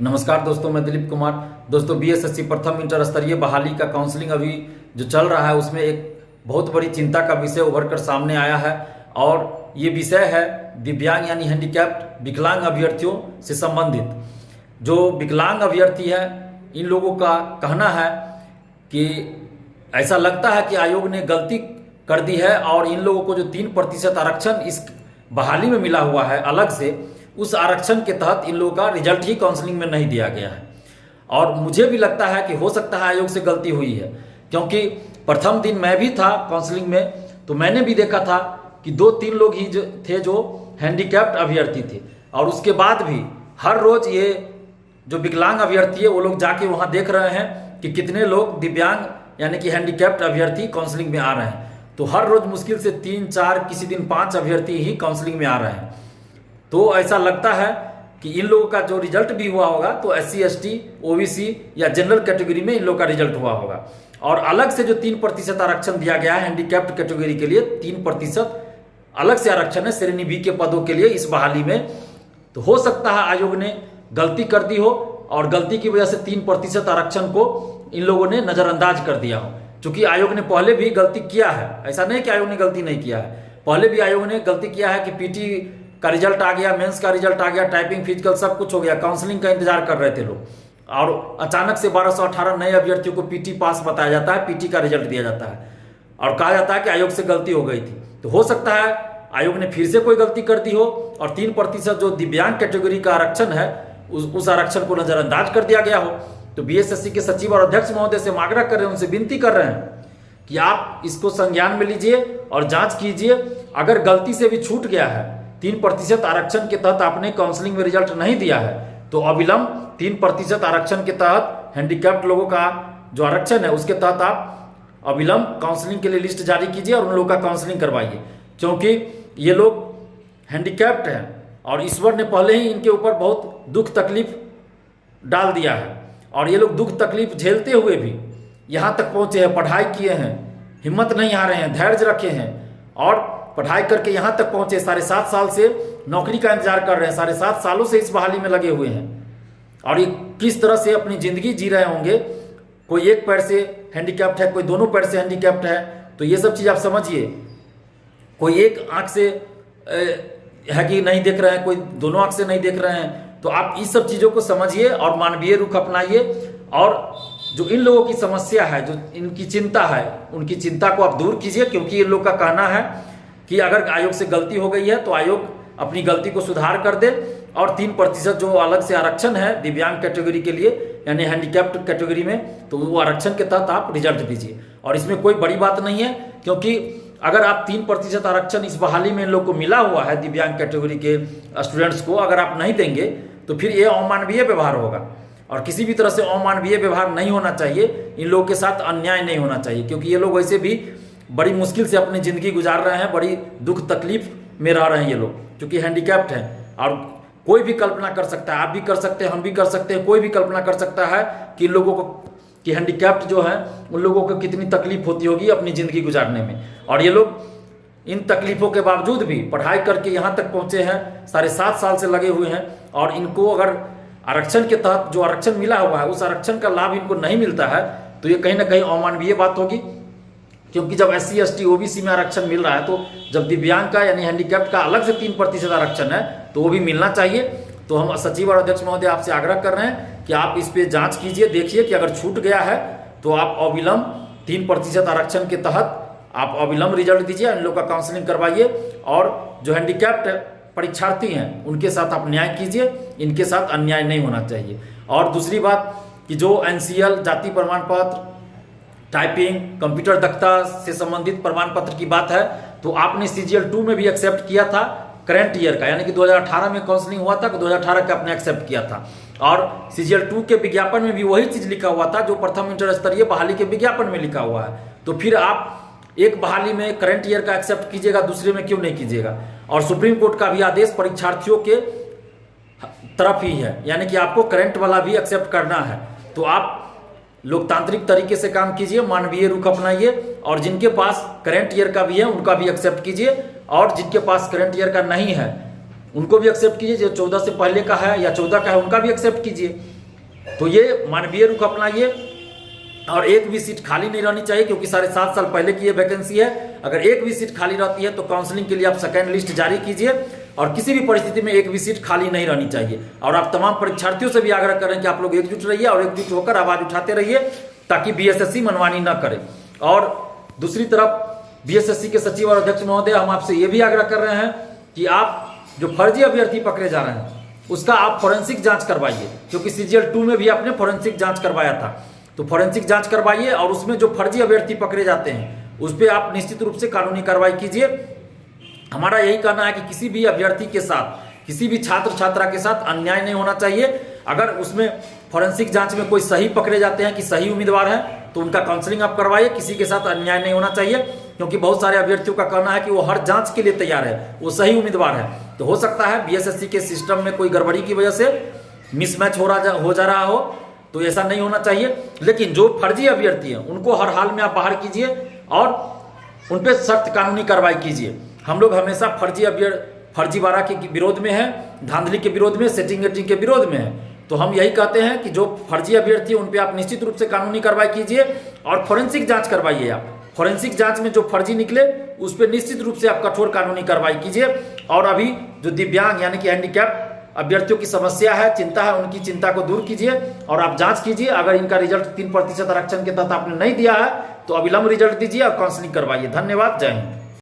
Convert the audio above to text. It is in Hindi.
नमस्कार दोस्तों, मैं दिलीप कुमार। दोस्तों, बीएसएससी प्रथम इंटर स्तरीय बहाली का काउंसलिंग अभी जो चल रहा है उसमें एक बहुत बड़ी चिंता का विषय उभर कर सामने आया है और ये विषय है दिव्यांग यानी हैंडीकैप्ड विकलांग अभ्यर्थियों से संबंधित। जो विकलांग अभ्यर्थी है इन लोगों का कहना है कि ऐसा लगता है कि आयोग ने गलती कर दी है और इन लोगों को जो 3% आरक्षण इस बहाली में मिला हुआ है अलग से, उस आरक्षण के तहत इन लोगों का रिजल्ट ही काउंसलिंग में नहीं दिया गया है। और मुझे भी लगता है कि हो सकता है आयोग से गलती हुई है, क्योंकि प्रथम दिन मैं भी था काउंसलिंग में, तो मैंने भी देखा था कि 2-3 लोग ही जो हैंडीकैप्ड अभ्यर्थी थे। और उसके बाद भी हर रोज ये जो विकलांग अभ्यर्थी है वो लोग जाके वहाँ देख रहे हैं कि कितने लोग दिव्यांग यानी कि हैंडीकैप्ड अभ्यर्थी काउंसलिंग में आ रहे हैं। तो हर रोज मुश्किल से 3-4 किसी दिन 5 अभ्यर्थी ही काउंसलिंग में आ रहे हैं। तो ऐसा लगता है कि इन लोगों का जो रिजल्ट भी हुआ होगा तो SC ST OBC या जनरल कैटेगरी में इन लोगों का रिजल्ट हुआ होगा। और अलग से जो 3% आरक्षण दिया गया है हैंडीकैप्ड कैटेगरी के लिए, 3% अलग से आरक्षण है श्रेणी B के पदों के लिए इस बहाली में। तो हो सकता है आयोग ने गलती कर दी हो और गलती की वजह से 3% आरक्षण को इन लोगों ने नजरअंदाज कर दिया हो। चूंकि आयोग ने पहले भी गलती किया है, ऐसा नहीं कि आयोग ने गलती नहीं किया है, पहले भी आयोग ने गलती किया है कि PT का रिजल्ट आ गया, मेंस का रिजल्ट आ गया, टाइपिंग फिजिकल सब कुछ हो गया, काउंसलिंग का इंतजार कर रहे थे लोग और अचानक से 1218 नए अभ्यर्थियों को PT पास बताया जाता है, PT का रिजल्ट दिया जाता है और कहा जाता है कि आयोग से गलती हो गई थी। तो हो सकता है आयोग ने फिर से कोई गलती कर दी हो और 3% जो दिव्यांग कैटेगरी का आरक्षण है उस आरक्षण को नजरअंदाज कर दिया गया हो। तो BSSC के सचिव और अध्यक्ष महोदय से आग्रह कर रहे हैं, उनसे विनती कर रहे हैं कि आप इसको संज्ञान में लीजिए और जांच कीजिए। अगर गलती से भी छूट गया है 3% आरक्षण के तहत आपने काउंसलिंग में रिजल्ट नहीं दिया है तो अविलंब 3% आरक्षण के तहत हैंडीकैप्ड लोगों का जो आरक्षण है उसके तहत आप अविलंब काउंसलिंग के लिए लिस्ट जारी कीजिए और उन लोगों का काउंसलिंग करवाइए, क्योंकि ये लोग हैंडीकैप्ड हैं और ईश्वर ने पहले ही इनके ऊपर बहुत दुख तकलीफ डाल दिया है और ये लोग दुख तकलीफ झेलते हुए भी यहाँ तक पहुँचे हैं, पढ़ाई किए हैं, हिम्मत नहीं हारे हैं, धैर्य रखे हैं और पढ़ाई करके यहाँ तक पहुँचे। 7.5 साल से नौकरी का इंतजार कर रहे हैं, 7.5 सालों से इस बहाली में लगे हुए हैं और ये किस तरह से अपनी ज़िंदगी जी रहे होंगे। कोई एक पैर से हैंडीकैप्ड है, कोई दोनों पैर से हैंडीकैप्ड है, तो ये सब चीज़ आप समझिए। कोई एक आँख से है कि नहीं देख रहे हैं, कोई दोनों आँख से नहीं देख रहे हैं। तो आप इस सब चीज़ों को समझिए और मानवीय रुख अपनाइए और जो इन लोगों की समस्या है, जो इनकी चिंता है, उनकी चिंता को आप दूर कीजिए, क्योंकि इन लोग का कहना है कि अगर आयोग से गलती हो गई है तो आयोग अपनी गलती को सुधार कर दे और 3% जो अलग से आरक्षण है दिव्यांग कैटेगरी के लिए यानी हैंडीकैप्ड कैटेगरी में, तो वो आरक्षण के तहत आप रिजल्ट दीजिए। और इसमें कोई बड़ी बात नहीं है, क्योंकि अगर आप 3% आरक्षण इस बहाली में इन लोग को मिला हुआ है दिव्यांग कैटेगरी के स्टूडेंट्स को, अगर आप नहीं देंगे तो फिर ये अमानवीय व्यवहार होगा और किसी भी तरह से अमानवीय व्यवहार नहीं होना चाहिए। इन लोगों के साथ अन्याय नहीं होना चाहिए, क्योंकि ये लोग वैसे भी बड़ी मुश्किल से अपनी ज़िंदगी गुजार रहे हैं, बड़ी दुख तकलीफ में रह रहे हैं ये लोग, क्योंकि हैंडीकैप्ड हैं। और कोई भी कल्पना कर सकता है, आप भी कर सकते हैं, हम भी कर सकते हैं, कोई भी कल्पना कर सकता है कि इन लोगों को कि हैंडीकैप्ड जो है उन लोगों को कितनी तकलीफ होती होगी अपनी ज़िंदगी गुजारने में। और ये लोग इन तकलीफ़ों के बावजूद भी पढ़ाई करके यहाँ तक पहुँचे हैं, 7.5 साल से लगे हुए हैं और इनको अगर आरक्षण के तहत जो आरक्षण मिला हुआ है उस आरक्षण का लाभ इनको नहीं मिलता है तो ये कहीं ना कहीं अमानवीय बात होगी। क्योंकि जब SC ST OBC में आरक्षण मिल रहा है तो जब दिव्यांग का यानी हैंडीकैप्ड का अलग से 3% आरक्षण है तो वो भी मिलना चाहिए। तो हम सचिव और अध्यक्ष महोदय आपसे आग्रह कर रहे हैं कि आप इस पे जांच कीजिए, देखिए कि अगर छूट गया है तो आप अविलंब 3% आरक्षण के तहत आप अविलंब रिजल्ट दीजिए, इन लोग का काउंसलिंग करवाइए और जो हैंडीकैप्ड परीक्षार्थी हैं उनके साथ आप न्याय कीजिए, इनके साथ अन्याय नहीं होना चाहिए। और दूसरी बात कि जो NCL जाति प्रमाण पत्र, टाइपिंग, कंप्यूटर दक्षता से संबंधित प्रमाण पत्र की बात है तो आपने CGL 2 में भी एक्सेप्ट किया था करंट ईयर का, यानी कि 2018 में काउंसलिंग हुआ था, 2018 का आपने एक्सेप्ट किया था और CGL 2 के विज्ञापन में भी वही चीज़ लिखा हुआ था जो प्रथम इंटर स्तरीय बहाली के विज्ञापन में लिखा हुआ है। तो फिर आप एक बहाली में करंट ईयर का एक्सेप्ट कीजिएगा, दूसरे में क्यों नहीं कीजिएगा। और सुप्रीम कोर्ट का भी आदेश परीक्षार्थियों के तरफ ही है, यानी कि आपको करंट वाला भी एक्सेप्ट करना है। तो आप लोकतांत्रिक तरीके से काम कीजिए, मानवीय रुख अपनाइए और जिनके पास करंट ईयर का भी है उनका भी एक्सेप्ट कीजिए और जिनके पास करंट ईयर का नहीं है उनको भी एक्सेप्ट कीजिए, जो 14 से पहले का है या 14 का है उनका भी एक्सेप्ट कीजिए। तो ये मानवीय रुख अपनाइए, और एक भी सीट खाली नहीं रहनी चाहिए, क्योंकि 7.5 साल पहले की ये वैकेंसी है। अगर एक भी सीट खाली रहती है तो काउंसलिंग के लिए आप सेकेंड लिस्ट जारी कीजिए, और किसी भी परिस्थिति में एक भी सीट खाली नहीं रहनी चाहिए। और आप तमाम परीक्षार्थियों से भी आग्रह करें कि आप लोग एकजुट रहिए और एकजुट होकर आवाज उठाते रहिए, ताकि बीएसएससी मनमानी न करे। और दूसरी तरफ बीएसएससी के सचिव और अध्यक्ष महोदय, हम आपसे ये भी आग्रह कर रहे हैं कि आप जो फर्जी अभ्यर्थी पकड़े जा रहे हैं उसका आप फोरेंसिक जांच करवाइए, क्योंकि CGL 2 में भी आपने फोरेंसिक जांच करवाया था। तो फोरेंसिक जांच करवाइए, और उसमें जो फर्जी अभ्यर्थी पकड़े जाते हैं उस पर आप निश्चित रूप से कानूनी कार्रवाई कीजिए। हमारा यही कहना है कि किसी भी अभ्यर्थी के साथ, किसी भी छात्र छात्रा के साथ अन्याय नहीं होना चाहिए। अगर उसमें फोरेंसिक जांच में कोई सही पकड़े जाते हैं कि सही उम्मीदवार हैं, तो उनका काउंसलिंग आप करवाइए। किसी के साथ अन्याय नहीं होना चाहिए, क्योंकि बहुत सारे अभ्यर्थियों का कहना है कि वो हर जांच के लिए तैयार है, वो सही उम्मीदवार है। तो हो सकता है बीएसएससी के सिस्टम में कोई गड़बड़ी की वजह से मिसमैच हो जा रहा हो, तो ऐसा नहीं होना चाहिए। लेकिन जो फर्जी अभ्यर्थी हैं उनको हर हाल में आप बाहर कीजिए और उन पर सख्त कानूनी कार्रवाई कीजिए। हम लोग हमेशा फर्जीवाड़ा के विरोध में है, धांधली के विरोध में, सेटिंग वेटिंग के विरोध में है। तो हम यही कहते हैं कि जो फर्जी अभ्यर्थी है उन पर आप निश्चित रूप से कानूनी कार्रवाई कीजिए, और फोरेंसिक जांच करवाइए। आप फोरेंसिक जांच में जो फर्जी निकले उस पर निश्चित रूप से आप कठोर कानूनी कार्रवाई कीजिए। और अभी जो दिव्यांग यानी कि हैंडीकैप अभ्यर्थियों की समस्या है, चिंता है, उनकी चिंता को दूर कीजिए और आप जांच कीजिए। अगर इनका रिजल्ट 3% आरक्षण के तहत आपने नहीं दिया है तो अविलंब रिजल्ट दीजिए और काउंसलिंग करवाइए। धन्यवाद, जय हिंद।